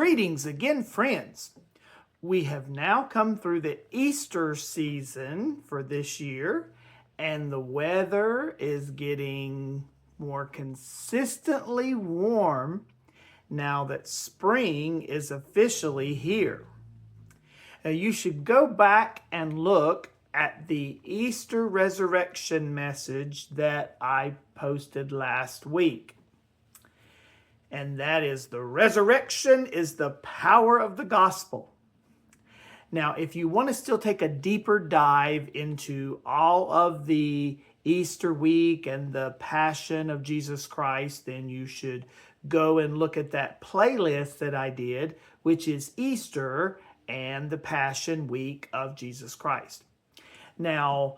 Greetings again, friends. We have now come through the Easter season for this year, and the weather is getting more consistently warm now that spring is officially here. Now, you should go back and look at the Easter resurrection message that I posted last week. And that is, the resurrection is the power of the gospel. Now, if you want to still take a deeper dive into all of the Easter week and the passion of Jesus Christ, then you should go and look at that playlist that I did, which is Easter and the Passion Week of Jesus Christ. Now,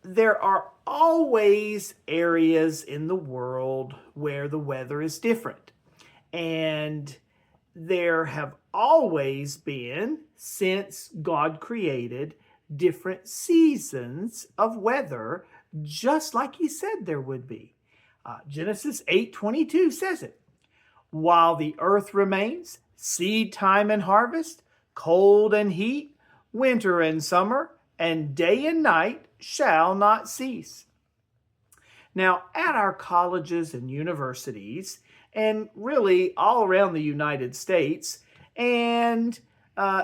there are always areas in the world where the weather is different. And there have always been, since God created, different seasons of weather, just like He said there would be. Genesis 8:22 says it. While the earth remains, seed time and harvest, cold and heat, winter and summer, and day and night shall not cease. Now, at our colleges and universities, and really all around the United States, and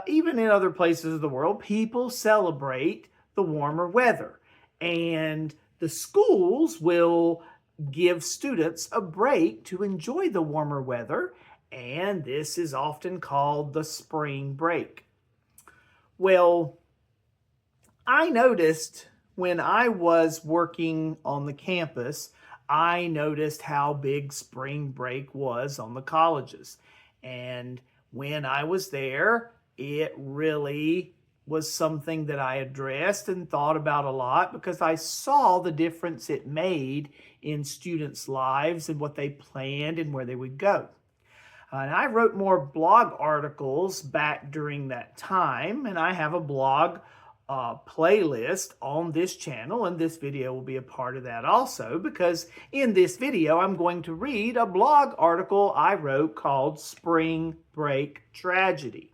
even in other places of the world, people celebrate the warmer weather. And the schools will give students a break to enjoy the warmer weather, and this is often called the spring break. Well, I noticed when I was working on the campus, I noticed how big spring break was on the colleges. And when I was there, it really was something that I addressed and thought about a lot because I saw the difference it made in students' lives and what they planned and where they would go. And I wrote more blog articles back during that time, and I have a blog playlist on this channel, and this video will be a part of that also, because in this video I'm going to read a blog article I wrote called Spring Break Tragedy.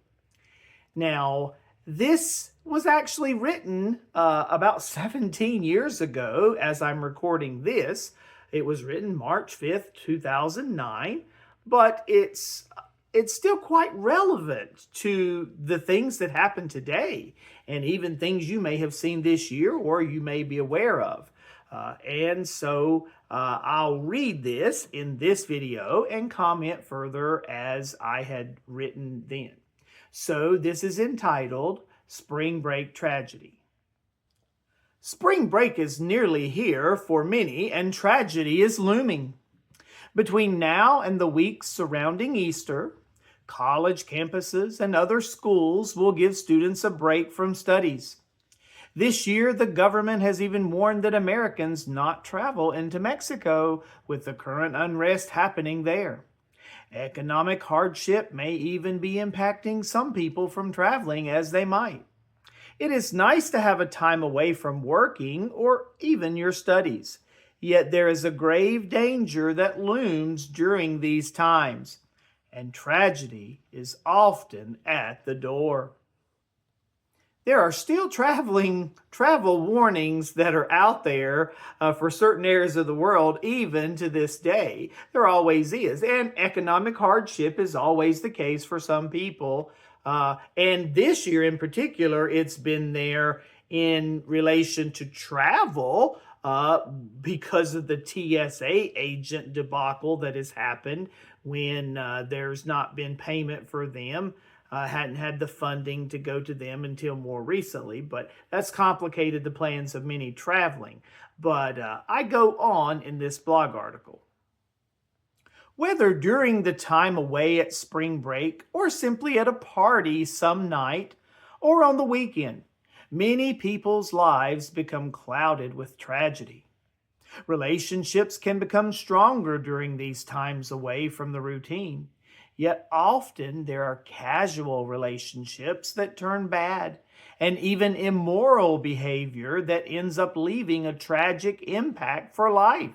Now, this was actually written about 17 years ago as I'm recording this. It was written March 5th, 2009, but it's still quite relevant to the things that happen today and even things you may have seen this year or you may be aware of. And so I'll read this in this video and comment further as I had written then. So this is entitled Spring Break Tragedy. Spring break is nearly here for many, and tragedy is looming. Between now and the weeks surrounding Easter, college campuses and other schools will give students a break from studies. This year, the government has even warned that Americans not travel into Mexico with the current unrest happening there. Economic hardship may even be impacting some people from traveling as they might. It is nice to have a time away from working or even your studies. Yet there is a grave danger that looms during these times, and tragedy is often at the door. There are still travel warnings that are out there for certain areas of the world, even to this day. There always is, and economic hardship is always the case for some people. And this year in particular, it's been there in relation to travel, because of the TSA agent debacle that has happened when there's not been payment for them, hadn't had the funding to go to them until more recently, but that's complicated the plans of many traveling. But I go on in this blog article. Whether during the time away at spring break or simply at a party some night or on the weekend, many people's lives become clouded with tragedy. Relationships can become stronger during these times away from the routine, yet often there are casual relationships that turn bad and even immoral behavior that ends up leaving a tragic impact for life.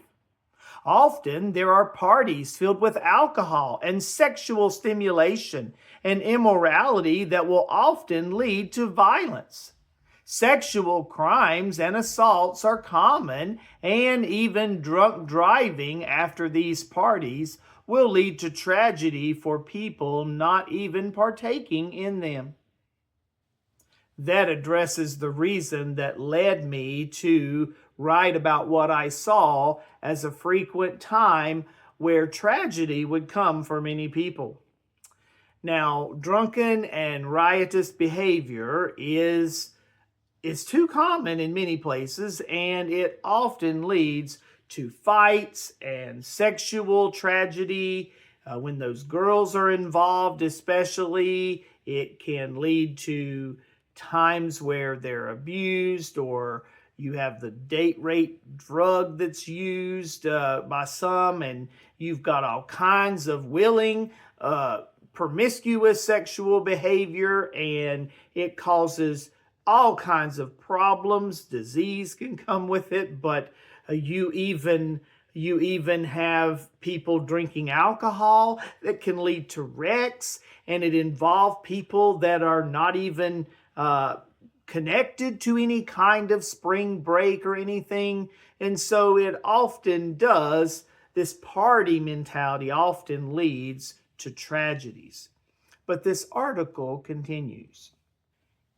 Often there are parties filled with alcohol and sexual stimulation and immorality that will often lead to violence. Sexual crimes and assaults are common, and even drunk driving after these parties will lead to tragedy for people not even partaking in them. That addresses the reason that led me to write about what I saw as a frequent time where tragedy would come for many people. Now, drunken and riotous behavior is too common in many places, and it often leads to fights and sexual tragedy. When those girls are involved, especially, it can lead to times where they're abused, or you have the date rape drug that's used by some, and you've got all kinds of willing, promiscuous sexual behavior, and it causes all kinds of problems. Disease can come with it, but you even have people drinking alcohol that can lead to wrecks, and it involves people that are not even connected to any kind of spring break or anything. And so it often does, this party mentality often leads to tragedies. But this article continues.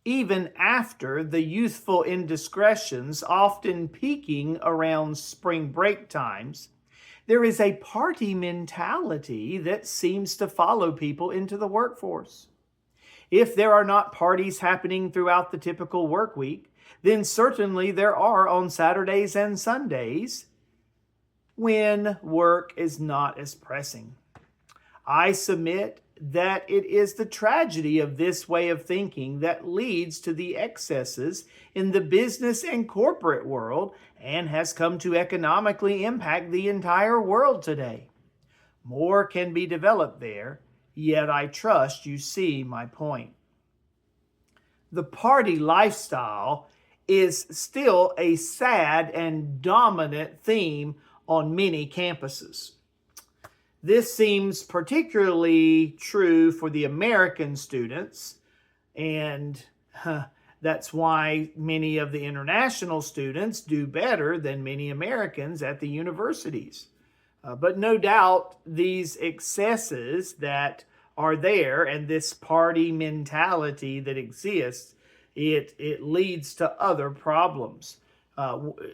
Even after the youthful indiscretions, often peaking around spring break times, there is a party mentality that seems to follow people into the workforce. If there are not parties happening throughout the typical work week, then certainly there are on Saturdays and Sundays when work is not as pressing. I submit that it is the tragedy of this way of thinking that leads to the excesses in the business and corporate world and has come to economically impact the entire world today. More can be developed there, yet I trust you see my point. The party lifestyle is still a sad and dominant theme on many campuses. This seems particularly true for the American students, and that's why many of the international students do better than many Americans at the universities. But no doubt these excesses that are there and this party mentality that exists, it leads to other problems.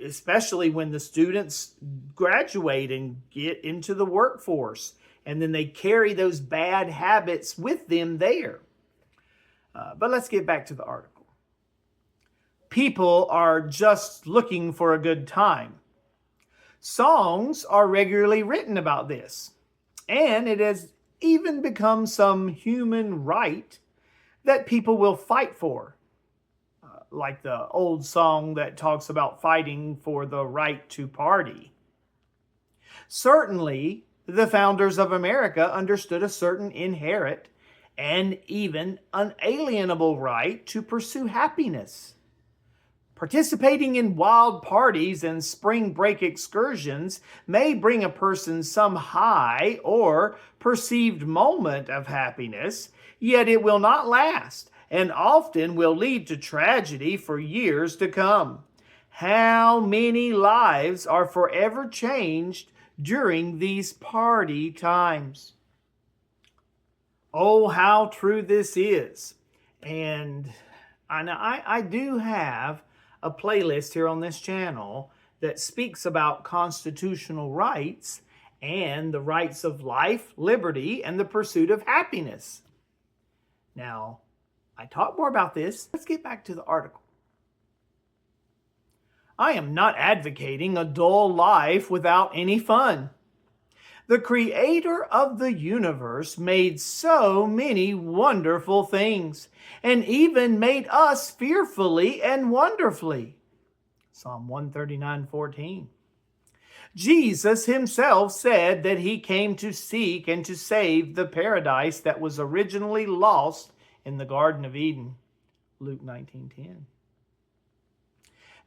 Especially when the students graduate and get into the workforce, and then they carry those bad habits with them there. But let's get back to the article. People are just looking for a good time. Songs are regularly written about this, and it has even become some human right that people will fight for. Like the old song that talks about fighting for the right to party. Certainly, the founders of America understood a certain inherent and even unalienable right to pursue happiness. Participating in wild parties and spring break excursions may bring a person some high or perceived moment of happiness, yet it will not last, and often will lead to tragedy for years to come. How many lives are forever changed during these party times? Oh, how true this is. And I do have a playlist here on this channel that speaks about constitutional rights and the rights of life, liberty, and the pursuit of happiness. Now, I talk more about this. Let's get back to the article. I am not advocating a dull life without any fun. The creator of the universe made so many wonderful things, and even made us fearfully and wonderfully. Psalm 139:14. Jesus himself said that he came to seek and to save the paradise that was originally lost in the Garden of Eden. Luke 19:10.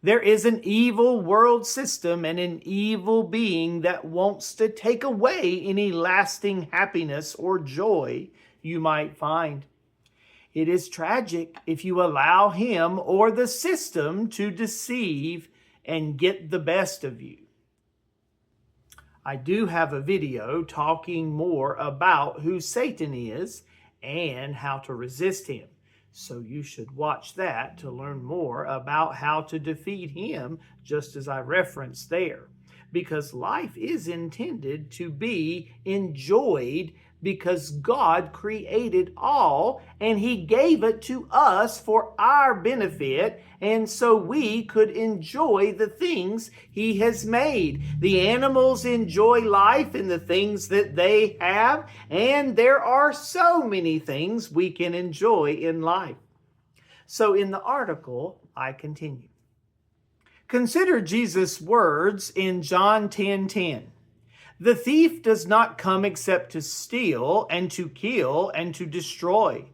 There is an evil world system and an evil being that wants to take away any lasting happiness or joy you might find. It is tragic if you allow him or the system to deceive and get the best of you. I do have a video talking more about who Satan is and how to resist him. So you should watch that to learn more about how to defeat him, just as I referenced there. Because life is intended to be enjoyed because God created all and he gave it to us for our benefit, and so we could enjoy the things he has made. The animals enjoy life and the things that they have, and there are so many things we can enjoy in life. So in the article, I continue. Consider Jesus' words in John 10:10. The thief does not come except to steal and to kill and to destroy.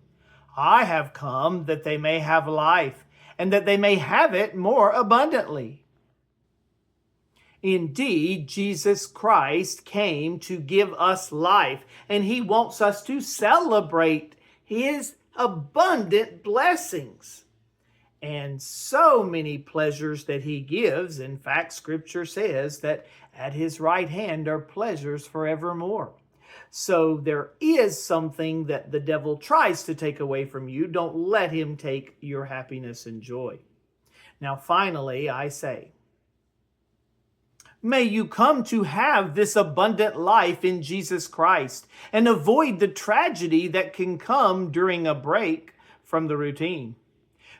I have come that they may have life, and that they may have it more abundantly. Indeed, Jesus Christ came to give us life, and he wants us to celebrate his abundant blessings and so many pleasures that he gives. In fact, Scripture says that at his right hand are pleasures forevermore. So there is something that the devil tries to take away from you. Don't let him take your happiness and joy. Now, finally, I say, may you come to have this abundant life in Jesus Christ and avoid the tragedy that can come during a break from the routine.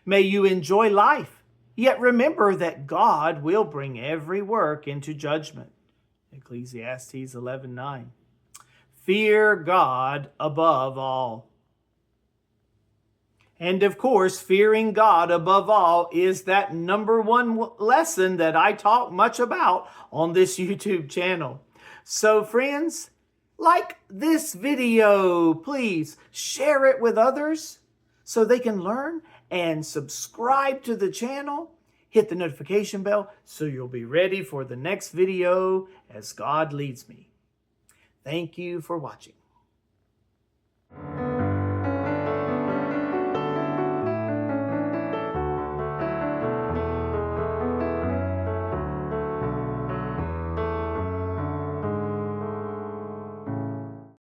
May you enjoy life, yet remember that God will bring every work into judgment. Ecclesiastes 11:9. Fear God above all. And of course, fearing God above all is that number one lesson that I talk much about on this YouTube channel. So friends, like this video, please share it with others so they can learn, and subscribe to the channel. Hit the notification bell so you'll be ready for the next video as God leads me. Thank you for watching.